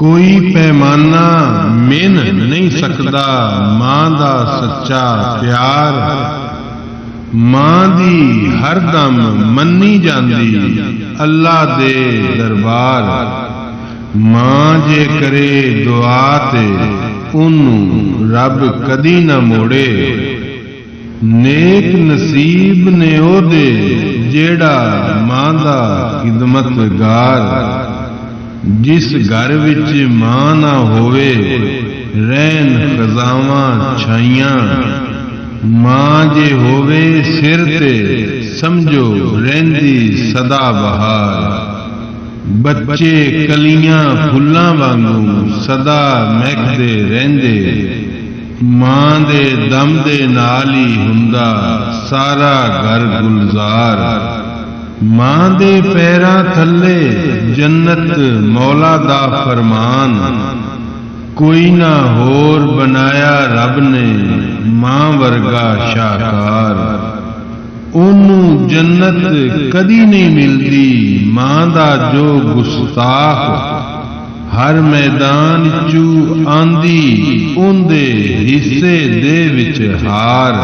कोई पैमाना मिन नहीं सकदा मां दा सच्चा प्यार। मां दी हरदम मन्नी जांदी अल्लाह दे दरबार। मां जे करे दुआ ते उन्नू रब कदी ना मोड़े। नेक नसीब ने ओदे जेड़ा मां दा खिदमतगार। जिस घर विच मां ना होवे रहन खजावां छाइयां। मां जे होवे सिर ते समझो रहंदी सदा बहार। बच्चे कलियां फुल्लां वांगू सदा महकदे रहंदे। मां दे दम दे नाल ही हुंदा सारा घर गुलजार। मां दे पैरां थल्ले जन्नत मौला दा फरमान। कोई ना होर बनाया रब ने मां वर्गा शाहकार। ओनू जन्नत कदी नहीं मिलदी मां दा जो गुस्ताख। हर मैदान चू आंदी उंदे हिस्से दे विच हार।